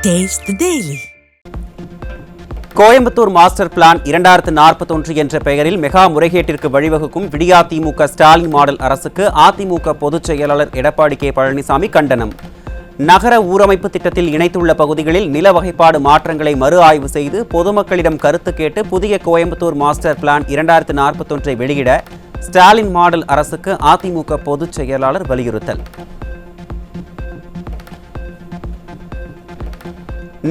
Taste the Daily. Coimbatore master plan 2041 என்ற பெயரில் mega முறைகேட்டிற்கு வழிவகுக்கும் விடியா திமுக ஸ்டாலின் மாடல் அரசுக்கு அதிமுக பொதுச் செயலாளர் எடப்பாடி கே பழனிசாமி கண்டனம். நகர ஊரமைப்பு திட்டத்தில் இணைத்துள்ள பகுதிகளில் நில வகைப்பாடு மாற்றங்களை மறு ஆய்வு செய்து பொதுமக்களிடம் கருத்து கேட்டு புதிய கோயம்புத்தூர் மாஸ்டர் பிளான் 2041 வெளியிட ஸ்டாலின் மாடல் அரசுக்கு அதிமுக பொதுச் செயலாளர் வலியுறுத்தல்.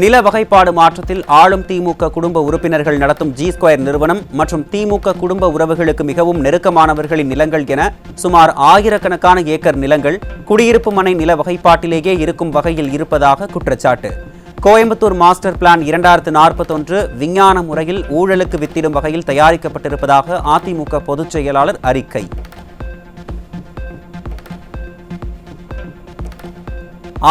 நில வகைப்பாடு மாற்றத்தில் ஆளும் திமுக குடும்ப உறுப்பினர்கள் நடத்தும் ஜி ஸ்கொயர் நிறுவனம் மற்றும் திமுக குடும்ப உறவுகளுக்கு மிகவும் நெருக்கமானவர்களின் நிலங்கள் என சுமார் ஆயிரக்கணக்கான ஏக்கர் நிலங்கள் குடியிருப்பு மனை நில வகைப்பாட்டிலேயே இருக்கும் வகையில் இருப்பதாக குற்றச்சாட்டு. கோயம்புத்தூர் மாஸ்டர் பிளான் 2041 விஞ்ஞான முறையில் ஊழலுக்கு வித்திடும் வகையில் தயாரிக்கப்பட்டிருப்பதாக அதிமுக பொதுச் செயலாளர் அறிக்கை.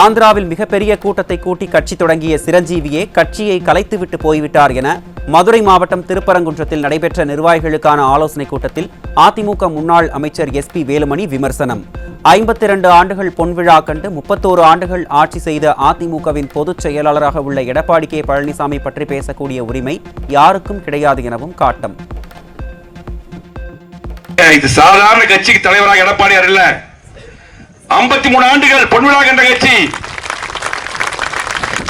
ஆந்திராவில் மிகப்பெரிய கூட்டத்தை கூட்டி கட்சி தொடங்கிய சிரஞ்சீவியே கட்சியை கலைத்துவிட்டு போய்விட்டார் என மதுரை மாவட்டம் திருப்பரங்குன்றத்தில் நடைபெற்ற நிர்வாகிகளுக்கான ஆலோசனைக் கூட்டத்தில் அதிமுக முன்னாள் அமைச்சர் SP வேலுமணி விமர்சனம். 52 ஆண்டுகள் பொன்விழா கண்டு 31 ஆண்டுகள் ஆட்சி செய்த அதிமுகவின் பொதுச் செயலாளராக உள்ள எடப்பாடி கே பழனிசாமி பற்றி பேசக்கூடிய உரிமை யாருக்கும் கிடையாது எனவும் காட்டம். இது சாதாரண கட்சிக்கு தலைவராக எடப்பாடியார் இல்ல, 53 ஆண்டுகள் பொன்விழா கண்ட கட்சி,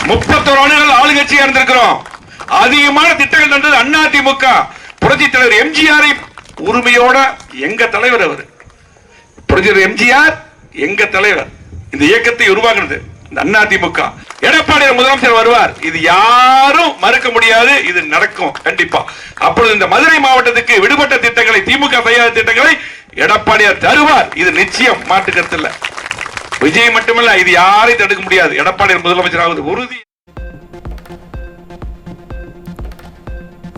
31 ஆண்டுகள் ஆளுங்கட்சியா இருந்திருக்கிறோம். அதிகமான திட்டங்கள் தந்தது அதிமுக. புரட்சி தலைவர் எம்ஜிஆரை உரிமையோட எங்க தலைவர் அவர், புரட்சி தலைவர் எம்ஜிஆர் எங்க தலைவர். இந்த இயக்கத்தை உருவாக்குறது இந்த அதிமுக. எடப்பாடியார் முதலமைச்சர் வருவார், இது யாரும் மறுக்க முடியாது, இது நடக்கும் கண்டிப்பா. அப்பொழுது இந்த மதுரை மாவட்டத்துக்கு விடுபட்ட திட்டங்களை, திமுக செய்யாத திட்டங்களை எடப்பாடியார் தருவார், இது நிச்சயம், மாற்று கருத்து இல்ல. விஜய் மட்டுமல்ல, இது யாரையும் தடுக்க முடியாது. எடப்பாடியார் முதலமைச்சராவது உறுதி.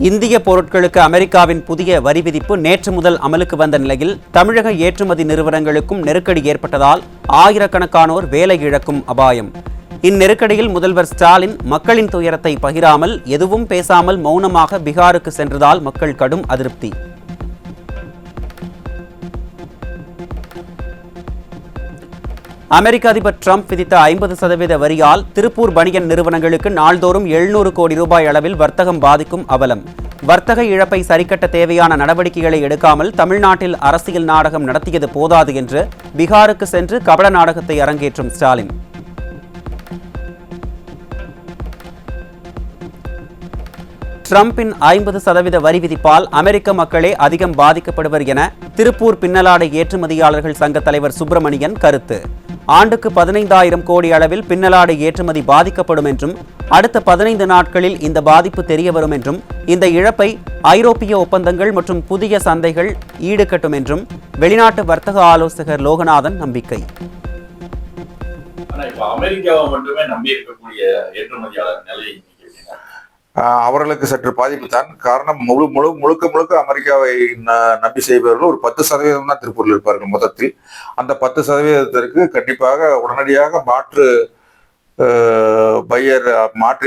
இந்திய பொருட்களுக்கு அமெரிக்காவின் புதிய வரி விதிப்பு நேற்று முதல் அமலுக்கு வந்த நிலையில் தமிழக ஏற்றுமதி நிறுவனங்களுக்கும் நெருக்கடி ஏற்பட்டதால் ஆயிரக்கணக்கானோர் வேலை இழக்கும் அபாயம். இந்நெருக்கடியில் முதல்வர் ஸ்டாலின் மக்களின் துயரத்தை பகிராமல் எதுவும் பேசாமல் மௌனமாக பீகாருக்கு சென்றதால் மக்கள் கடும் அதிருப்தி. அமெரிக்க அதிபர் டிரம்ப் விதித்த 50% வரியால் திருப்பூர் பனியன் நிறுவனங்களுக்கு நாள்தோறும் 700 கோடி ரூபாய் அளவில் வர்த்தகம் பாதிக்கும் அவலம். வர்த்தக இழப்பை சரிக்கட்ட தேவையான நடவடிக்கைகளை எடுக்காமல் தமிழ்நாட்டில் அரசியல் நாடகம் நடத்தியது போதாது என்று பீகாருக்கு சென்று கபட நாடகத்தை அரங்கேற்றும் ஸ்டாலின். டிரம்பின் 50% வரி விதிப்பால் அமெரிக்க மக்களே அதிகம் பாதிக்கப்படுவர் என திருப்பூர் பின்னலாடை ஏற்றுமதியாளர்கள் சங்க தலைவர் சுப்பிரமணியன் கருத்து. ஆண்டுக்கு 15,000 கோடி அளவில் பின்னலாடை ஏற்றுமதி பாதிக்கப்படும் என்றும் அடுத்த 15 நாட்களில் இந்த பாதிப்பு தெரிய வரும் என்றும் இந்த இழப்பை ஐரோப்பிய ஒப்பந்தங்கள் மற்றும் புதிய சந்தைகள் ஈடுகட்டும் என்றும் வெளிநாட்டு வர்த்தக ஆலோசகர் லோகநாதன் நம்பிக்கை. அமெரிக்காவை மட்டுமே நம்பி இருக்கக்கூடிய ஏற்றுமதியாளர் நிலை அவர்களுக்கு சற்று பாதிப்பு தான் காரணம். முழுக்க அமெரிக்காவை நம்பி செய்பவர்கள் ஒரு 10% தான் திருப்பூரில் இருப்பார்கள் மொத்தத்தில். அந்த 10%த்திற்கு கண்டிப்பாக உடனடியாக மாற்று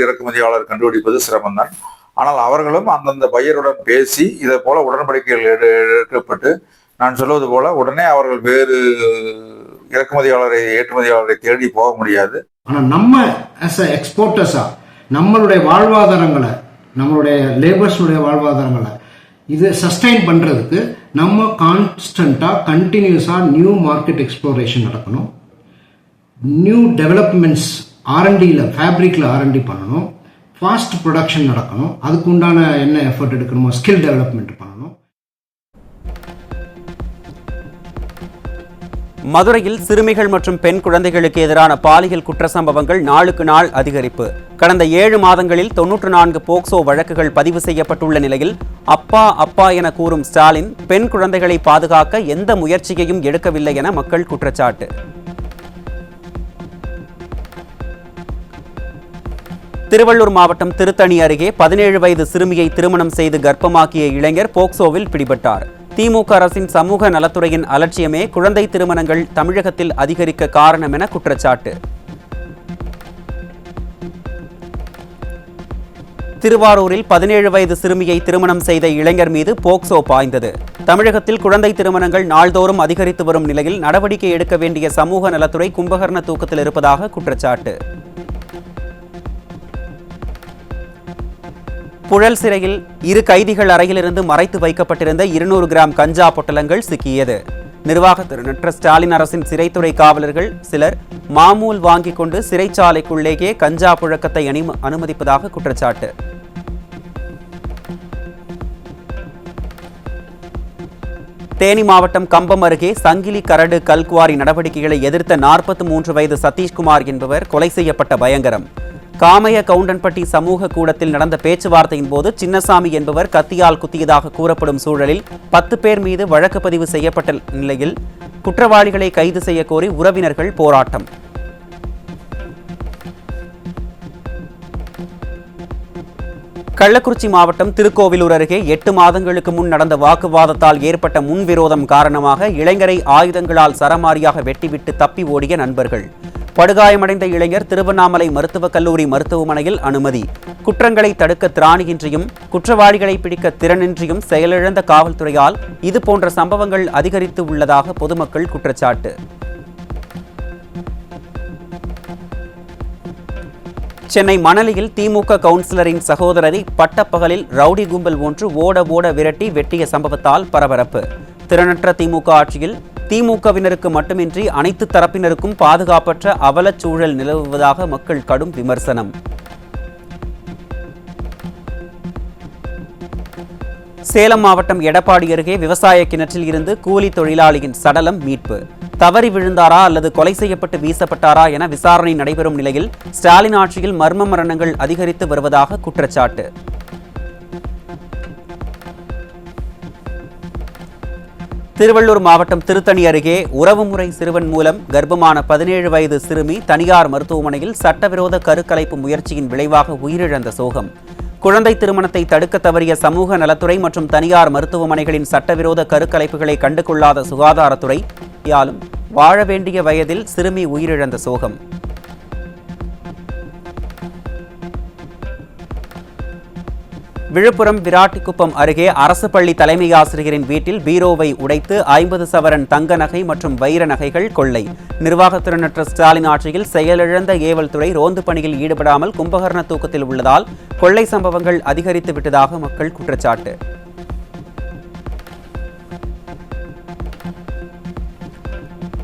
இறக்குமதியாளர் கண்டுபிடிப்பது சிரமம்தான். ஆனால் அவர்களும் அந்தந்த பையருடன் பேசி இதை போல உடன்படிக்கைகள் எடுக்கப்பட்டு நான் சொல்வது போல உடனே அவர்கள் வேறு ஏற்றுமதியாளரை தேடி போக முடியாது. ஆனால் நம்ம ஆஸ் எ எக்ஸ்போர்ட்டர்ஸா நம்மளுடைய வாழ்வாதாரங்களை, நம்மளுடைய லேபர்ஸுடைய வாழ்வாதாரங்களை இது சஸ்டைன் பண்ணுறதுக்கு நம்ம கான்ஸ்டண்ட்டாக கண்டினியூஸாக நியூ மார்க்கெட் எக்ஸ்ப்ளோரேஷன் நடக்கணும். நியூ டெவலப்மெண்ட்ஸ் R&Dயில் ஃபேப்ரிக்கில் R&D பண்ணணும். ஃபாஸ்ட் ப்ரொடக்ஷன் நடக்கணும். அதுக்கு உண்டான என்ன எஃபர்ட் எடுக்கணுமோ ஸ்கில் டெவலப்மெண்ட் பண்ணணும். மதுரையில் சிறுமிகள் மற்றும் பெண் குழந்தைகளுக்கு எதிரான பாலியல் குற்ற சம்பவங்கள் நாளுக்கு நாள் அதிகரிப்பு. கடந்த 7 மாதங்களில் 94 போக்சோ வழக்குகள் பதிவு செய்யப்பட்டுள்ள நிலையில் அப்பா என கூறும் ஸ்டாலின் பெண் குழந்தைகளை பாதுகாக்க எந்த முயற்சியையும் எடுக்கவில்லை என மக்கள் குற்றச்சாட்டு. திருவள்ளூர் மாவட்டம் திருத்தணி அருகே 17 வயது சிறுமியை திருமணம் செய்து கர்ப்பமாக்கிய இளைஞர் போக்சோவில் பிடிபட்டார். திமுக அரசின் சமூக நலத்துறையின் அலட்சியமே குழந்தை திருமணங்கள் தமிழகத்தில் அதிகரிக்க காரணம் என குற்றச்சாட்டு. திருவாரூரில் 17 வயது சிறுமியை திருமணம் செய்த இளைஞர் மீது போக்சோ பாய்ந்தது. தமிழகத்தில் குழந்தை திருமணங்கள் நாள்தோறும் அதிகரித்து வரும் நிலையில் நடவடிக்கை எடுக்க வேண்டிய சமூக நலத்துறை கும்பகர்ண தூக்கத்தில் இருப்பதாக குற்றச்சாட்டு. புழல் சிறையில் 2 கைதிகள் அறையிலிருந்து மறைத்து வைக்கப்பட்டிருந்த 200 கிராம் கஞ்சா பொட்டலங்கள் சிக்கியது. நிர்வாக திறனற்ற ஸ்டாலின் அரசின் சிறைத்துறை காவலர்கள் சிலர் மாமூல் வாங்கிக் கொண்டு சிறைச்சாலைக்குள்ளேயே கஞ்சா புழக்கத்தை அனுமதிப்பதாக குற்றச்சாட்டு. தேனி மாவட்டம் கம்பம் அருகே சங்கிலி கரடு கல்குவாரி நடவடிக்கைகளை எதிர்த்த 43 வயது சதீஷ்குமார் என்பவர் கொலை செய்யப்பட்ட பயங்கரம். காமைய கவுண்டன்பட்டி சமூக கூடத்தில் நடந்த பேச்சுவார்த்தையின் போது சின்னசாமி என்பவர் கத்தியால் குத்தியதாக கூறப்படும் சூழலில் 10 பேர் மீது வழக்கு பதிவு செய்யப்பட்ட நிலையில் குற்றவாளிகளை கைது செய்ய கோரி உறவினர்கள் போராட்டம். கள்ளக்குறிச்சி மாவட்டம் திருக்கோவிலூர் அருகே 8 மாதங்களுக்கு முன் நடந்த வாக்குவாதத்தால் ஏற்பட்ட முன்விரோதம் காரணமாக இளைஞரை ஆயுதங்களால் சரமாரியாக வெட்டிவிட்டு தப்பி ஓடிய நண்பர்கள். படுகாயமடைந்த இளைஞர் திருவண்ணாமலை மருத்துவக் கல்லூரி மருத்துவமனையில் அனுமதி. குற்றங்களை தடுக்க திராணியின்றியும் குற்றவாளிகளை பிடிக்க திறனின்றியும் செயலிழந்த காவல்துறையால் இதுபோன்ற சம்பவங்கள் அதிகரித்து உள்ளதாக பொதுமக்கள் குற்றச்சாட்டு. சென்னை மணலியில் திமுக கவுன்சிலரின் சகோதரரை பட்டப்பகலில் ரவுடி கும்பல் ஒன்று ஓட விரட்டி வெட்டிய சம்பவத்தால் பரபரப்பு. திறனற்ற திமுக ஆட்சியில் திமுகவினருக்கு மட்டுமின்றி அனைத்து தரப்பினருக்கும் பாதுகாப்பற்ற அவலச் சூழல் நிலவுவதாக மக்கள் கடும் விமர்சனம். சேலம் மாவட்டம் எடப்பாடி அருகே விவசாய கிணற்றில் இருந்து கூலி தொழிலாளியின் சடலம் மீட்பு. தவறி விழுந்தாரா அல்லது கொலை செய்யப்பட்டு வீசப்பட்டாரா என விசாரணை நடைபெறும் நிலையில் ஸ்டாலின் ஆட்சியில் மர்ம மரணங்கள் அதிகரித்து வருவதாக குற்றச்சாட்டு. திருவள்ளூர் மாவட்டம் திருத்தணி அருகே உறவுமுறை சிறுவன் மூலம் கர்ப்பமான 17 வயது சிறுமி தனியார் மருத்துவமனையில் சட்டவிரோத கருக்கலைப்பு முயற்சியின் விளைவாக உயிரிழந்த சோகம். குழந்தை திருமணத்தை தடுக்க தவறிய சமூக நலத்துறை மற்றும் தனியார் மருத்துவமனைகளின் சட்டவிரோத கருக்கலைப்புகளை கண்டுகொள்ளாத சுகாதாரத்துறை யாலும் வாழ வேண்டிய வயதில் சிறுமி உயிரிழந்த சோகம். விழுப்புரம் விராட்டிக்குப்பம் அருகே அரசு பள்ளி தலைமை ஆசிரியரின் வீட்டில் பீரோவை உடைத்து 50 சவரன் தங்க நகை மற்றும் வைர நகைகள் கொள்ளை. நிர்வாகத்திறனற்ற ஸ்டாலின் ஆட்சியில் செயலிழந்த ஏவல் துறை ரோந்து பணியில் ஈடுபடாமல் கும்பகர்ண தூக்கத்தில் உள்ளதால் கொள்ளை சம்பவங்கள் அதிகரித்து விட்டதாக மக்கள் குற்றச்சாட்டு.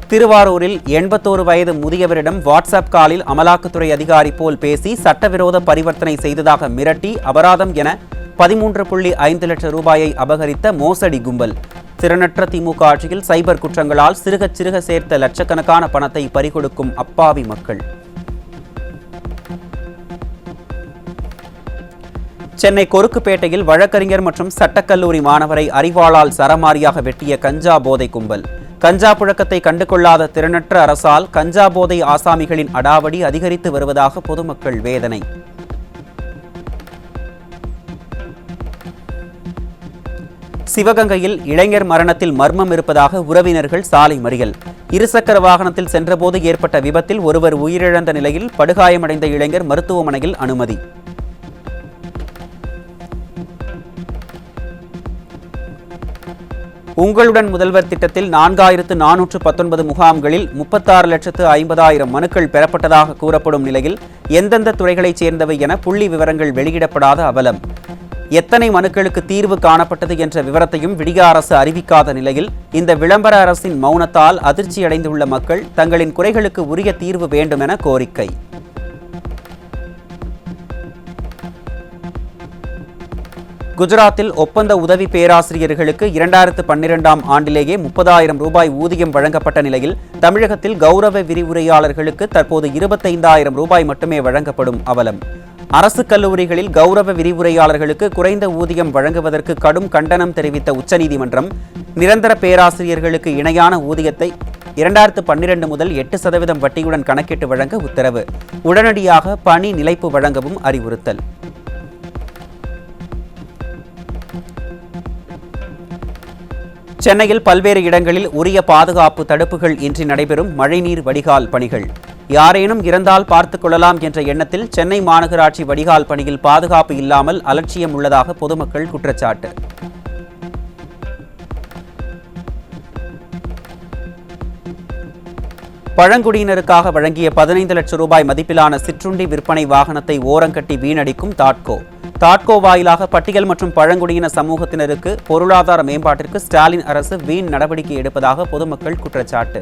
திருவாரூரில் 81 வயது முதியவரிடம் வாட்ஸ்அப் காலில் அமலாக்கத்துறை அதிகாரி போல் பேசி சட்டவிரோத பரிவர்த்தனை செய்ததாக மிரட்டி அபராதம் என 13.5 லட்சம் ரூபாயை அபகரித்த மோசடி கும்பல். திறனற்ற திமுக ஆட்சியில் சைபர் குற்றங்களால் சிறுக சேர்த்த லட்சக்கணக்கான பணத்தை பறிகொடுக்கும் அப்பாவி மக்கள். சென்னை கொருக்குப்பேட்டையில் வழக்கறிஞர் மற்றும் சட்டக்கல்லூரி மாணவரை அரிவாளால் சரமாரியாக வெட்டிய கஞ்சா போதை கும்பல். கஞ்சா புழக்கத்தை கண்டுகொள்ளாத திறனற்ற அரசால் கஞ்சா போதை ஆசாமிகளின் அடாவடி அதிகரித்து வருவதாக பொதுமக்கள் வேதனை. சிவகங்கையில் இளைஞர் மரணத்தில் மர்மம் இருப்பதாக உறவினர்கள் சாலை மறியல். இருசக்கர வாகனத்தில் சென்றபோது ஏற்பட்ட விபத்தில் ஒருவர் உயிரிழந்த நிலையில் படுகாயமடைந்த இளைஞர் மருத்துவமனையில் அனுமதி. உங்களுடன் முதல்வர் திட்டத்தில் 4419 முகாம்களில் 36,50,000 மனுக்கள் பெறப்பட்டதாக கூறப்படும் நிலையில் எந்தெந்த துறைகளைச் சேர்ந்தவை என புள்ளி விவரங்கள் வெளியிடப்படாத அவலம். எத்தனை மனுக்களுக்கு தீர்வு காணப்பட்டது என்ற விவரத்தையும் விடிய அரசு அறிவிக்காத நிலையில் இந்த விளம்பர அரசின் மௌனத்தால் அதிர்ச்சியடைந்துள்ள மக்கள் தங்களின் குறைகளுக்கு உரிய தீர்வு வேண்டும் என கோரிக்கை. குஜராத்தில் ஒப்பந்த உதவி பேராசிரியர்களுக்கு 2012ஆம் ஆண்டிலேயே 30,000 ரூபாய் ஊதியம் வழங்கப்பட்ட நிலையில் தமிழகத்தில் கௌரவ விரிவுரையாளர்களுக்கு தற்போது 25,000 ரூபாய் மட்டுமே வழங்கப்படும் அவலம். அரசு கல்லூரிகளில் கௌரவ விரிவுரையாளர்களுக்கு குறைந்த ஊதியம் வழங்குவதற்கு கடும் கண்டனம் தெரிவித்த உச்சநீதிமன்றம் நிரந்தர பேராசிரியர்களுக்கு இணையான ஊதியத்தை 2012 முதல் 8% வட்டியுடன் கணக்கிட்டு வழங்க உத்தரவு. உடனடியாக பணி நிலைப்பு வழங்கவும் அறிவுறுத்தல். சென்னையில் பல்வேறு இடங்களில் உரிய பாதுகாப்பு தடுப்புகள் இன்றி நடைபெறும் மழைநீர் வடிகால் பணிகள். யாரேனும் இறந்தால் பார்த்துக் கொள்ளலாம் என்ற எண்ணத்தில் சென்னை மாநகராட்சி வடிகால் பணியில் பாதுகாப்பு இல்லாமல் அலட்சியம் உள்ளதாக பொதுமக்கள் குற்றச்சாட்டு. பழங்குடியினருக்காக வழங்கிய 15 லட்சம் ரூபாய் மதிப்பிலான சிற்றுண்டி விற்பனை வாகனத்தை ஓரங்கட்டி வீணடிக்கும் தாட்கோ. தாட்கோ வாயிலாக பட்டியல் மற்றும் பழங்குடியின சமூகத்தினருக்கு பொருளாதார மேம்பாட்டிற்கு ஸ்டாலின் அரசு வீண் நடவடிக்கை எடுப்பதாக பொதுமக்கள் குற்றச்சாட்டு.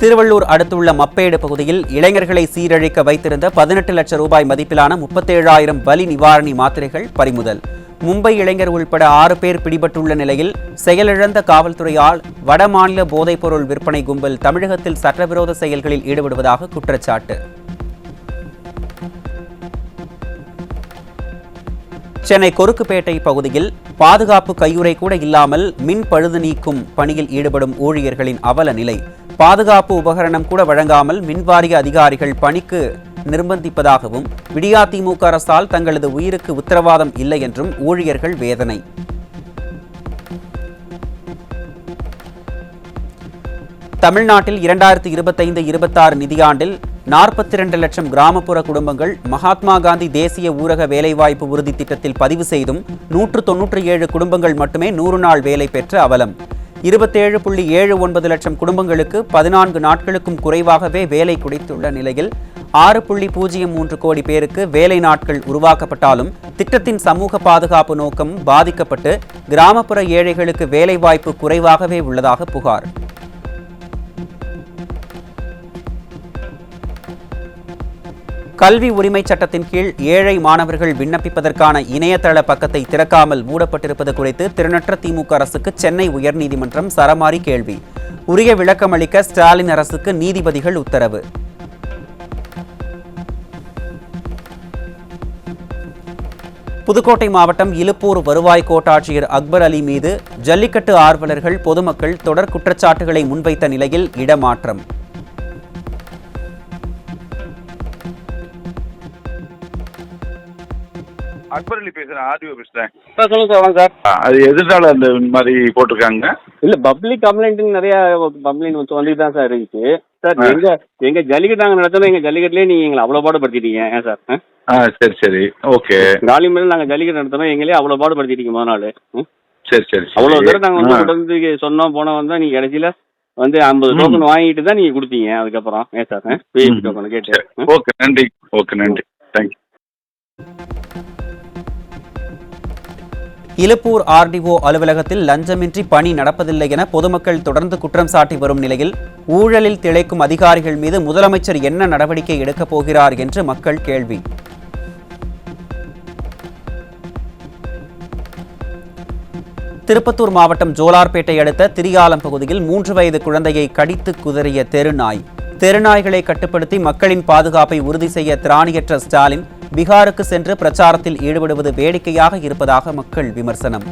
திருவள்ளூர் அடுத்துள்ள மப்பேடு பகுதியில் இளைஞர்களை சீரழிக்க வைத்திருந்த 18 லட்சம் ரூபாய் மதிப்பிலான 37,000 வலி நிவாரணி மாத்திரைகள் பறிமுதல். மும்பை இளைஞர் உள்பட 6 பேர் பிடிபட்டுள்ள நிலையில் செயலிழந்த காவல்துறையால் வடமாநில போதைப்பொருள் விற்பனை கும்பல் தமிழகத்தில் சட்டவிரோத செயல்களில் ஈடுபடுவதாக குற்றச்சாட்டு. சென்னை கொருக்குப்பேட்டை பகுதியில் பாதுகாப்பு கையுறை கூட இல்லாமல் மின் பழுது நீக்கும் பணியில் ஈடுபடும் ஊழியர்களின் அவல நிலை. பாதுகாப்பு உபகரணம் கூட வழங்காமல் மின்வாரிய அதிகாரிகள் பணிக்கு நிர்பந்திப்பதாகவும் விடியா திமுக அரசால் தங்களது உயிருக்கு உத்தரவாதம் இல்லை என்றும் ஊழியர்கள் வேதனை. தமிழ்நாட்டில் 2025-26 நிதியாண்டில் 42 லட்சம் கிராமப்புற குடும்பங்கள் மகாத்மா காந்தி தேசிய ஊரக வேலைவாய்ப்பு உறுதி திட்டத்தில் பதிவு செய்தும் 197 குடும்பங்கள் மட்டுமே 100 நாள் வேலை பெற்ற அவலம். 27.79 லட்சம் குடும்பங்களுக்கு 14 நாட்களுக்கும் குறைவாகவே வேலை கிடைத்துள்ள நிலையில் 6.03 கோடி பேருக்கு வேலை நாட்கள் உருவாக்கப்பட்டாலும் திட்டத்தின் சமூக பாதுகாப்பு நோக்கம் பாதிக்கப்பட்டு கிராமப்புற ஏழைகளுக்கு வேலைவாய்ப்பு குறைவாகவே உள்ளதாக புகார். கல்வி உரிமை சட்டத்தின் கீழ் ஏழை மாணவர்கள் விண்ணப்பிப்பதற்கான இணையதள பக்கத்தை திறக்காமல் மூடப்பட்டிருப்பது குறித்து திறனற்ற திமுக அரசுக்கு சென்னை உயர்நீதிமன்றம் சரமாரி கேள்வி. உரிய விளக்கமளிக்க ஸ்டாலின் அரசுக்கு நீதிபதிகள் உத்தரவு. புதுக்கோட்டை மாவட்டம் இலுப்பூர் வருவாய் கோட்டாட்சியர் அக்பர் அலி மீது ஜல்லிக்கட்டு ஆர்வலர்கள் பொதுமக்கள் தொடர் குற்றச்சாட்டுகளை முன்வைத்த நிலையில் இடமாற்றம். அக்பர் அலி பேசுறேன், ஆர்டிஓ பேசுறேன். சொல்லுங்க சார். வாங்க சார். அது எதனால அந்த மாதிரி போட்டிருக்காங்க? இல்ல பப்ளிக் கம்ப்ளைண்ட் நிறைய கம்ப்ளைண்ட் வந்துட்டு தான் சார் இருந்துச்சு சார். எங்க ஜல்லிக்கட்டு நாங்க நடத்தணும், எங்க ஜல்லிக்கட்டுலயே நீங்க எங்களை அவ்வளவு பாடுபடுத்திட்டீங்க. ஏன் சார்? சரி சரி, ஓகே. காலிமேல நாங்க ஜல்லிக்கட்டு நடத்தணும், எங்களே அவ்வளவு பாடுபடுத்திட்டீங்க முதல் நாள். சரி சரி, அவ்வளவு தூரம் நாங்க வந்து தொடர்ந்து சொன்னோம் போனோம் வந்தா நீங்க கடைசியில வந்து 50 டோக்கன் வாங்கிட்டு தான் நீங்க கொடுத்தீங்க. அதுக்கப்புறம் ஏன் சார் விஐபி டோக்கன் கேட்டு? ஓகே, நன்றி. ஓகே, நன்றி, தேங்க்யூ. இலுப்பூர் ஆர்டிஓ அலுவலகத்தில் லஞ்சமின்றி பணி நடப்பதில்லை என பொதுமக்கள் தொடர்ந்து குற்றம் சாட்டி வரும் நிலையில் ஊழலில் திளைக்கும் அதிகாரிகள் மீது முதலமைச்சர் என்ன நடவடிக்கை எடுக்கப் போகிறார் என்று மக்கள் கேள்வி. திருப்பத்தூர் மாவட்டம் ஜோலார்பேட்டை அடுத்த திரியாலம் பகுதியில் 3 வயது குழந்தையை கடித்து குதறிய தெருநாய். தெருநாய்களை கட்டுப்படுத்தி மக்களின் பாதுகாப்பை உறுதி செய்ய திராணியற்ற ஸ்டாலின் பீகாருக்கு சென்று பிரச்சாரத்தில் ஈடுபடுவது வேடிக்கையாக இருப்பதாக மக்கள் விமர்சனம்.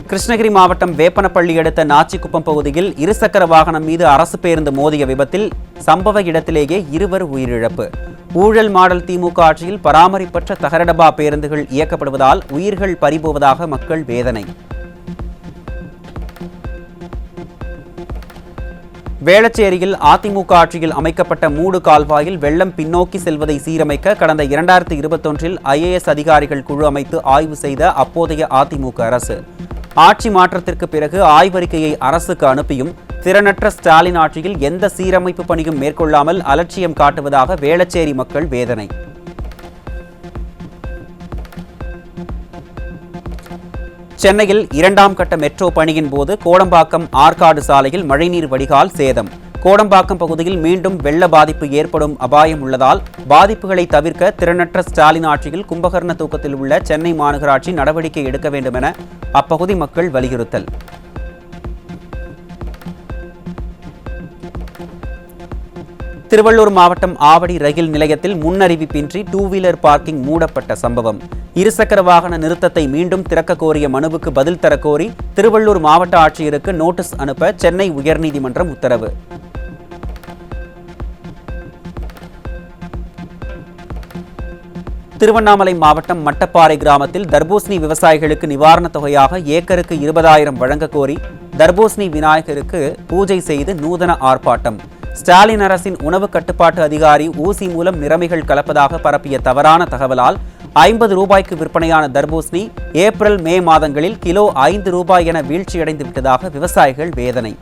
கிருஷ்ணகிரி மாவட்டம் வேப்பனப்பள்ளி அடுத்த நாச்சிக்குப்பம் பகுதியில் இருசக்கர வாகனம் மீது அரசு பேருந்து மோதிய விபத்தில் சம்பவ இடத்திலேயே 2 உயிரிழப்பு. ஊழல் மாடல் திமுக ஆட்சியில் பராமரிப்பற்ற தகரடபா பேருந்துகள் இயக்கப்படுவதால் உயிர்கள் பறிபோவதாக மக்கள் வேதனை. வேளச்சேரியில் அதிமுக ஆட்சியில் அமைக்கப்பட்ட மூடு கால்வாயில் வெள்ளம் பின்னோக்கி செல்வதை சீரமைக்க கடந்த 2021 IAS அதிகாரிகள் குழு அமைத்து ஆய்வு செய்த அப்போதைய அதிமுக அரசு ஆட்சி மாற்றத்திற்கு பிறகு ஆய்வறிக்கையை அரசுக்கு அனுப்பியும் திறனற்ற ஸ்டாலின் ஆட்சியில் எந்த சீரமைப்பு பணியும் மேற்கொள்ளாமல் அலட்சியம் காட்டுவதாக வேளச்சேரி மக்கள் வேதனை. சென்னையில் 2ஆம் கட்ட மெட்ரோ பணியின் போது கோடம்பாக்கம் ஆற்காடு சாலையில் மழைநீர் வடிகால் சேதம். கோடம்பாக்கம் பகுதியில் மீண்டும் வெள்ள பாதிப்பு ஏற்படும் அபாயம் உள்ளதால் பாதிப்புகளை தவிர்க்க திறனற்ற ஸ்டாலின் ஆட்சியில் கும்பகர்ண தூக்கத்தில் உள்ள சென்னை மாநகராட்சி நடவடிக்கை எடுக்க வேண்டும் என அப்பகுதி மக்கள் வலியுறுத்தல். திருவள்ளூர் மாவட்டம் ஆவடி ரயில் நிலையத்தில் முன்னறிவிப்பின்றி 2 வீலர் பார்க்கிங் மூடப்பட்ட சம்பவம். இருசக்கர வாகன நிறுத்தத்தை மீண்டும் திறக்க கோரிய மனுவுக்கு பதில் தரக்கோரி திருவள்ளூர் மாவட்ட ஆட்சியருக்கு நோட்டீஸ் அனுப்ப சென்னை உயர்நீதிமன்றம் உத்தரவு. திருவண்ணாமலை மாவட்டம் மட்டப்பாறை கிராமத்தில் தர்பூசணி விவசாயிகளுக்கு நிவாரணத் தொகையாக ஏக்கருக்கு 20,000 வழங்க கோரி தர்பூசணி விநாயகருக்கு பூஜை செய்து நூதன ஆர்ப்பாட்டம். ஸ்டாலின் அரசின் உணவு கட்டுப்பாட்டு அதிகாரி ஊசி மூலம் நிறமிகள் கலப்பதாக பரப்பிய தவறான தகவலால் 50 ரூபாய்க்கு விற்பனையான தர்பூசணி ஏப்ரல் மே மாதங்களில் கிலோ 5 ரூபாய் என வீழ்ச்சியடைந்து விட்டதாக விவசாயிகள் வேதனை.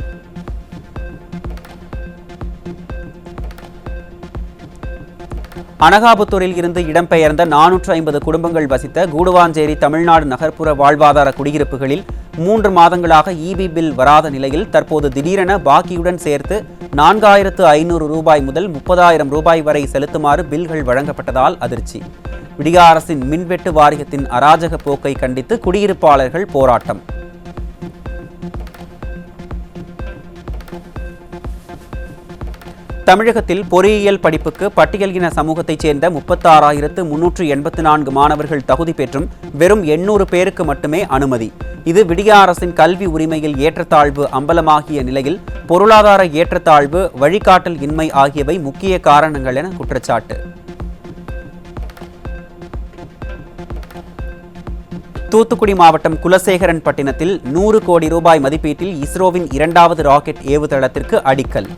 அனகாபுத்தூரில் இருந்து இடம்பெயர்ந்த 450 குடும்பங்கள் வசித்த கூடுவாஞ்சேரி தமிழ்நாடு நகர்ப்புற வாழ்வாதார குடியிருப்புகளில் 3 மாதங்களாக இபி பில் வராத நிலையில் தற்போது திடீரென பாக்கியுடன் சேர்த்து 4500 ரூபாய் முதல் 30,000 ரூபாய் வரை செலுத்துமாறு பில்கள் வழங்கப்பட்டதால் அதிர்ச்சி. விடியா அரசின் மின்வெட்டு வாரியத்தின் அராஜக போக்கை கண்டித்து குடியிருப்பாளர்கள் போராட்டம். தமிழகத்தில் பொறியியல் படிப்புக்கு பட்டியல் இன சமூகத்தைச் சேர்ந்த 36,384 மாணவர்கள் தகுதி பெற்றும் வெறும் 800 பேருக்கு மட்டுமே அனுமதி. இது விடியா அரசின் கல்வி உரிமையில் ஏற்றத்தாழ்வு அம்பலமாகிய நிலையில் பொருளாதார ஏற்றத்தாழ்வு, வழிகாட்டல் இன்மை ஆகியவை முக்கிய காரணங்கள் என குற்றச்சாட்டு. தூத்துக்குடி மாவட்டம் குலசேகரன் பட்டினத்தில் 100 கோடி ரூபாய் மதிப்பீட்டில் இஸ்ரோவின் 2வது ராக்கெட் ஏவுதளத்திற்கு அடிக்கல்.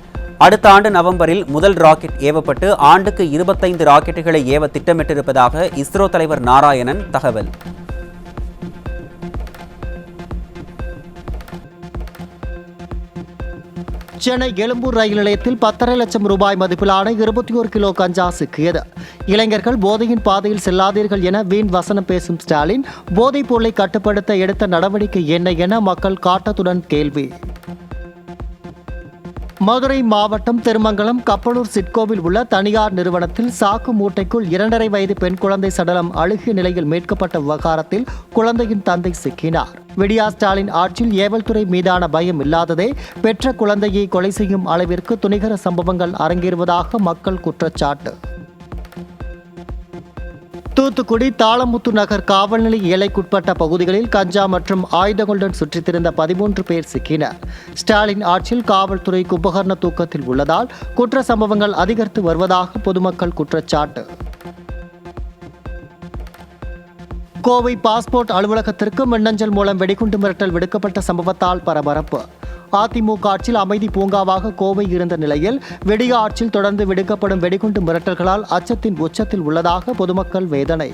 அடுத்த ஆண்டு நவம்பரில் முதல் ராக்கெட் ஏவப்பட்டு ஆண்டுக்கு 25 ராக்கெட்டுகளை ஏவ திட்டமிட்டிருப்பதாக இஸ்ரோ தலைவர் நாராயணன் தகவல். சென்னை எழும்பூர் ரயில் நிலையத்தில் 10.5 லட்சம் ரூபாய் மதிப்பிலான 21 கிலோ கஞ்சா சிக்கியது. இளைஞர்கள் போதையின் பாதையில் செல்லாதீர்கள் என வீண் வசனம் பேசும் ஸ்டாலின், போதைப் பொருளை கட்டுப்படுத்த எடுத்த நடவடிக்கை என்ன என மக்கள் காட்டத்துடன் கேள்வி. மதுரை மாவட்டம் திருமங்கலம் கப்பலூர் சிட்கோவில் உள்ள தனியார் நிறுவனத்தில் சாக்கு மூட்டைக்குள் 2.5 வயது பெண் குழந்தை சடலம் அழுகிய நிலையில் மீட்கப்பட்ட விவகாரத்தில் குழந்தையின் தந்தை சிக்கினார். விடியா ஸ்டாலின் ஆட்சியில் ஏவல்துறை மீதான பயம் இல்லாததே பெற்ற குழந்தையை கொலை செய்யும் அளவிற்கு துணிகர சம்பவங்கள் அரங்கேறுவதாக மக்கள் குற்றச்சாட்டு. தூத்துக்குடி தாளமுத்து நகர் காவல் நிலைய எல்லைக்குட்பட்ட பகுதிகளில் கஞ்சா மற்றும் ஆயுதங்களுடன் சுற்றித் திரிந்த 13 பேர் சிக்கினர். ஸ்டாலின் ஆட்சியில் காவல்துறை கும்பகர்ண தூக்கத்தில் உள்ளதால் குற்ற சம்பவங்கள் அதிகரித்து வருவதாக பொதுமக்கள் குற்றச்சாட்டு. கோவை பாஸ்போர்ட் அலுவலகத்திற்கு மின்னஞ்சல் மூலம் வெடிகுண்டு மிரட்டல் விடுக்கப்பட்ட சம்பவத்தால் பரபரப்பு. அதிமுக ஆட்சியில் அமைதி பூங்காவாக கோவை இருந்த நிலையில் விடியா ஆட்சியில் தொடர்ந்து விடுக்கப்படும் வெடிகுண்டு மிரட்டல்களால் அச்சத்தின் உச்சத்தில் உள்ளதாக பொதுமக்கள் வேதனை.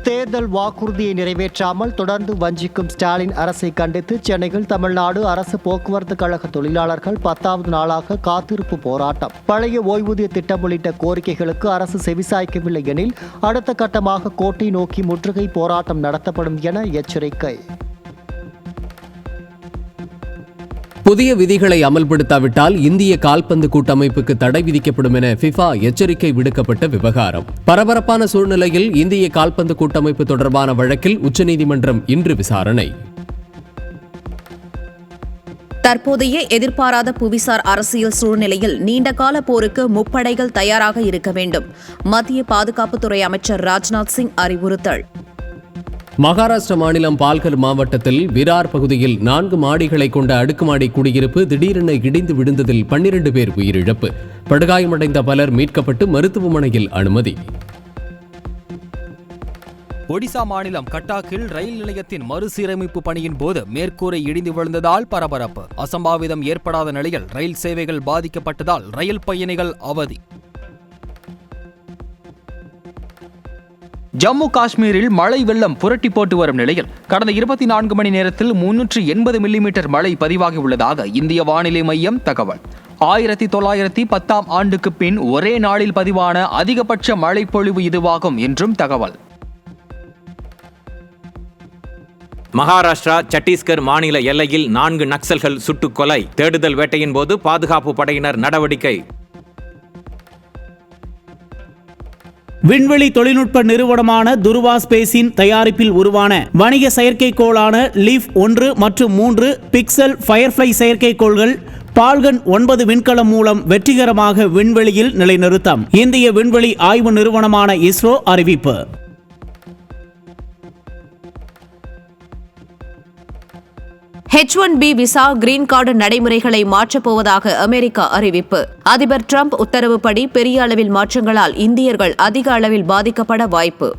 தேர்தல் வாக்குறுதியை நிறைவேற்றாமல் தொடர்ந்து வஞ்சிக்கும் ஸ்டாலின் அரசை கண்டித்து சென்னையில் தமிழ்நாடு அரசு போக்குவரத்து கழக தொழிலாளர்கள் 10வது நாளாக காத்திருப்பு போராட்டம். பழைய ஓய்வூதிய திட்டம் உள்ளிட்ட கோரிக்கைகளுக்கு அரசு செவிசாய்க்கவில்லை எனில் அடுத்த கட்டமாக கோட்டை நோக்கி முற்றுகை போராட்டம் நடத்தப்படும் என எச்சரிக்கை. புதிய விதிகளை அமல்படுத்தாவிட்டால் இந்திய கால்பந்து கூட்டமைப்புக்கு தடை விதிக்கப்படும் என ஃபிஃபா எச்சரிக்கை விடுக்கப்பட்ட விவகாரம். பரபரப்பான சூழ்நிலையில் இந்திய கால்பந்து கூட்டமைப்பு தொடர்பான வழக்கில் உச்சநீதிமன்றம் இன்று விசாரணை. தற்போதைய எதிர்பாராத புவிசார் அரசியல் சூழ்நிலையில் நீண்டகால போருக்கு முப்படைகள் தயாராக இருக்க வேண்டும். மத்திய பாதுகாப்புத்துறை அமைச்சர் ராஜ்நாத் சிங் அறிவுறுத்தல். மகாராஷ்டிர மாநிலம் பால்கர் மாவட்டத்தில் விரார் பகுதியில் 4 மாடிகளை கொண்ட அடுக்குமாடி குடியிருப்பு திடீரென இடிந்து விழுந்ததில் 12 பேர் உயிரிழப்பு. படுகாயமடைந்த பலர் மீட்கப்பட்டு மருத்துவமனையில் அனுமதி. ஒடிசா மாநிலம் கட்டாக்கில் ரயில் நிலையத்தின் மறுசீரமைப்பு பணியின் போது மேற்கூரை இடிந்து விழுந்ததால் பரபரப்பு. அசம்பாவிதம் ஏற்படாத நிலையில் ரயில் சேவைகள் பாதிக்கப்பட்டதால் ரயில் பயணிகள் அவதி. ஜம்மு காஷ்மீரில் மழை வெள்ளம் புரட்டி போட்டு வரும் நிலையில் கடந்த 24 மணி நேரத்தில் 380 மில்லிமீட்டர் மழை பதிவாகியுள்ளதாக இந்திய வானிலை மையம் தகவல். 1910ஆம் ஆண்டுக்கு பின் ஒரே நாளில் பதிவான அதிகபட்ச மழைப்பொழிவு இதுவாகும் என்றும் தகவல். மகாராஷ்டிரா சத்தீஸ்கர் மாநில எல்லையில் 4 நக்சல்கள் சுட்டுக் கொலை. தேடுதல் வேட்டையின் போது பாதுகாப்பு படையினர் நடவடிக்கை. விண்வெளி தொழில்நுட்ப நிறுவனமான துருவா ஸ்பேஸின் தயாரிப்பில் உருவான வணிக செயற்கைக்கோளான லீஃப் 1 மற்றும் 3 பிக்சல் ஃபயர்ஃப்ளை செயற்கைக்கோள்கள் பால்கன் 9 விண்கலம் மூலம் வெற்றிகரமாக விண்வெளியில் நிலைநிறுத்தம். இந்திய விண்வெளி ஆய்வு நிறுவனமான இஸ்ரோ அறிவிப்பு. H1B விசா கிரீன் கார்டு நடைமுறைகளை மாற்றப்போவதாக அமெரிக்கா அறிவிப்பு. அதிபர் டிரம்ப் உத்தரவுப்படி பெரிய அளவில் மாற்றங்களால் இந்தியர்கள் அதிக அளவில் பாதிக்கப்பட வாய்ப்பு.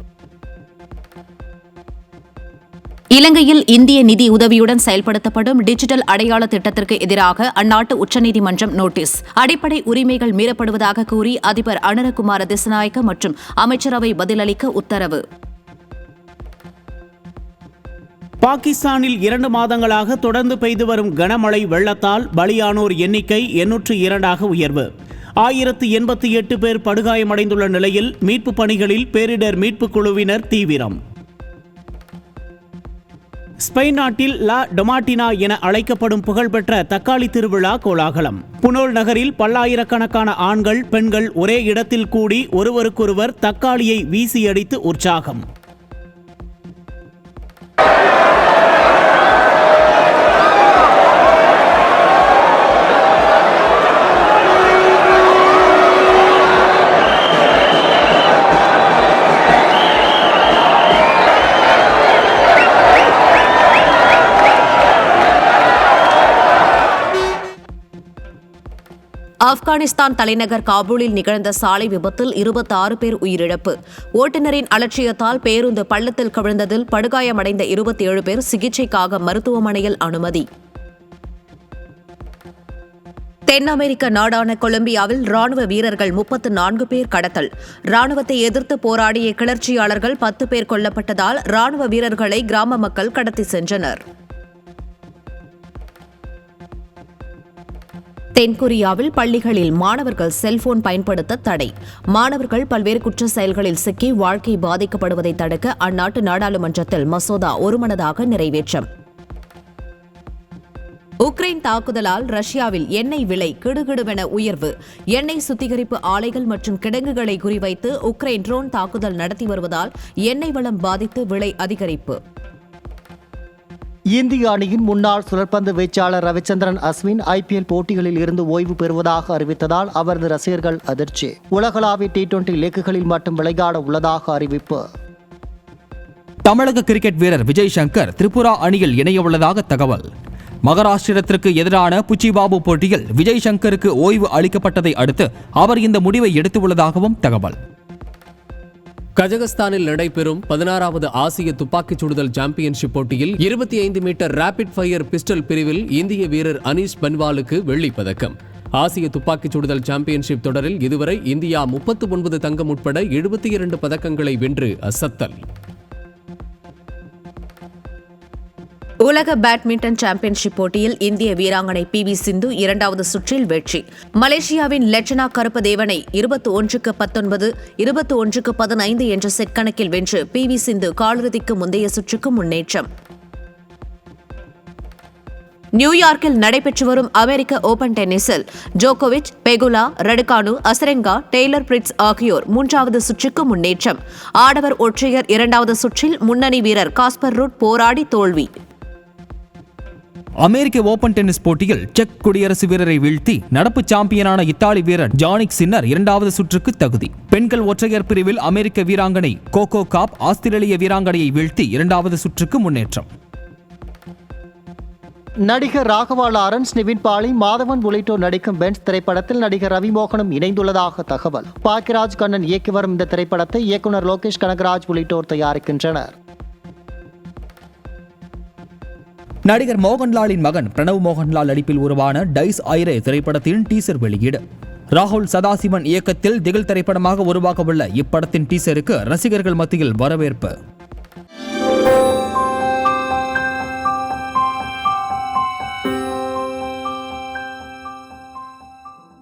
இலங்கையில் இந்திய நிதி உதவியுடன் செயல்படுத்தப்படும் டிஜிட்டல் அடையாள திட்டத்திற்கு எதிராக அந்நாட்டு உச்சநீதிமன்றம் நோட்டீஸ். அடிப்படை உரிமைகள் மீறப்படுவதாக கூறி அதிபர் அனுரகுமார திசாநாயக்க மற்றும் அமைச்சரவை பதிலளிக்க உத்தரவு. பாகிஸ்தானில் 2 மாதங்களாக தொடர்ந்து பெய்து வரும் கனமழை வெள்ளத்தால் பலியானோர் எண்ணிக்கை 802 உயர்வு. 1088 பேர் படுகாயமடைந்துள்ள நிலையில் மீட்பு பணிகளில் பேரிடர் மீட்புக் குழுவினர் தீவிரம். ஸ்பெயின் நாட்டில் லா டொமாட்டினா என அழைக்கப்படும் புகழ்பெற்ற தக்காளி திருவிழா கோலாகலம். புனோல் நகரில் பல்லாயிரக்கணக்கான ஆண்கள் பெண்கள் ஒரே இடத்தில் கூடி ஒருவருக்கொருவர் தக்காளியை வீசியடித்து உற்சாகம். ஆப்கானிஸ்தான் தலைநகர் காபூலில் நிகழ்ந்த சாலை விபத்தில் 26 பேர் உயிரிழப்பு. ஓட்டுநரின் அலட்சியத்தால் பேருந்து பள்ளத்தில் கவிழ்ந்ததில் படுகாயமடைந்த 27 பேர் சிகிச்சைக்காக மருத்துவமனையில் அனுமதி. தென் அமெரிக்க நாடான கொலம்பியாவில் ராணுவ வீரர்கள் 34 பேர் கடத்தல். ராணுவத்தை எதிர்த்து போராடிய கிளர்ச்சியாளர்கள் 10 பேர் கொல்லப்பட்டதால் ராணுவ வீரர்களை கிராம மக்கள் கடத்தி சென்றனர். தென்கொரியாவில் பள்ளிகளில் மாணவர்கள் செல்போன் பயன்படுத்த தடை. மாணவர்கள் பல்வேறு குற்ற செயல்களில் சிக்கி வாழ்க்கை பாதிக்கப்படுவதை தடுக்க அந்நாட்டு நாடாளுமன்றத்தில் மசோதா ஒருமனதாக நிறைவேற்றம். உக்ரைன் தாக்குதலால் ரஷ்யாவில் எண்ணெய் விலை கிடுகிடுவென உயர்வு. எண்ணெய் சுத்திகரிப்பு ஆலைகள் மற்றும் கிடங்குகளை குறிவைத்து உக்ரைன் ட்ரோன் தாக்குதல் நடத்தி வருவதால் எண்ணெய் வளம் பாதித்து விலை அதிகரிப்பு. இந்திய அணியின் முன்னாள் சுழற்பந்து வீச்சாளர் ரவிச்சந்திரன் அஸ்வின் IPL போட்டிகளில் இருந்து ஓய்வு பெறுவதாக அறிவித்ததால் அவரது ரசிகர்கள் அதிர்ச்சி. உலகளாவிய T20 லீக்குகளில் மட்டும் விளையாட உள்ளதாக அறிவிப்பு. தமிழக கிரிக்கெட் வீரர் விஜய் சங்கர் திரிபுரா அணியில் இணைய உள்ளதாக தகவல். மகாராஷ்டிரத்திற்கு எதிரான புச்சிபாபு போட்டியில் விஜய் சங்கருக்கு ஓய்வு அளிக்கப்பட்டதை அடுத்து அவர் இந்த முடிவை எடுத்துள்ளதாகவும் தகவல். கஜகஸ்தானில் நடைபெறும் 16வது ஆசிய துப்பாக்கிச் சுடுதல் சாம்பியன்ஷிப் போட்டியில் 25 மீட்டர் ரேபிட் ஃபயர் பிஸ்டல் பிரிவில் இந்திய வீரர் அனீஷ் பன்வாலுக்கு வெள்ளிப் பதக்கம். ஆசிய துப்பாக்கிச் சுடுதல் சாம்பியன்ஷிப் தொடரில் இதுவரை இந்தியா 39 தங்கம் உட்பட 72 பதக்கங்களை வென்று அசத்தல். உலக பேட்மிண்டன் சாம்பியன்ஷிப் போட்டியில் இந்திய வீராங்கனை PV சிந்து 2வது சுற்றில் வெற்றி. மலேசியாவின் லெட்சனா கருப்பதேவனை 21-19, 21-15 என்ற செட் கணக்கில் வென்று PV சிந்து காலிறுதிக்கு முந்தைய சுற்றுக்கு முன்னேற்றம். நியூயார்க்கில் நடைபெற்று வரும் அமெரிக்க ஓபன் டென்னிஸில் ஜோகோவிச், பெகுலா, ரடுகானு, அசரெங்கா, டெய்லர் பிரிட்ஸ் ஆகியோர் 3வது சுற்றுக்கு முன்னேற்றம். ஆடவர் ஒற்றையர் 2வது சுற்றில் முன்னணி வீரர் காஸ்பர் ரூட் போராடி தோல்வி. அமெரிக்க ஓபன் டென்னிஸ் போட்டியில் செக் குடியரசு வீரரை வீழ்த்தி நடப்பு சாம்பியனான இத்தாலி வீரர் ஜானிக் சின்னர் 2வது சுற்றுக்கு தகுதி. பெண்கள் ஒற்றையர் பிரிவில் அமெரிக்க வீராங்கனை கோகோ காப் ஆஸ்திரேலிய வீராங்கனையை வீழ்த்தி 2வது சுற்றுக்கு முன்னேற்றம். நடிகர் ராகவா லாரன்ஸ், நிவின் பாலி, மாதவன் உள்ளிட்டோர் நடிக்கும் பென்ஸ் திரைப்படத்தில் நடிகர் ரவிமோகனும் இணைந்துள்ளதாக தகவல். பாக்கியராஜ் கண்ணன் இயக்கி வரும் இந்த திரைப்படத்தை இயக்குநர் லோகேஷ் கனகராஜ் உள்ளிட்டோர் தயாரிக்கின்றனர். நடிகர் மோகன்லாலின் மகன் பிரணவ் மோகன்லால் நடிப்பில் உருவான டைஸ் ஐரே திரைப்படத்தின் டீசர் வெளியீடு. ராகுல் சதாசிவன் இயக்கத்தில் திகில் திரைப்படமாக உருவாகவுள்ள இப்படத்தின் டீசருக்கு ரசிகர்கள் மத்தியில் வரவேற்பு.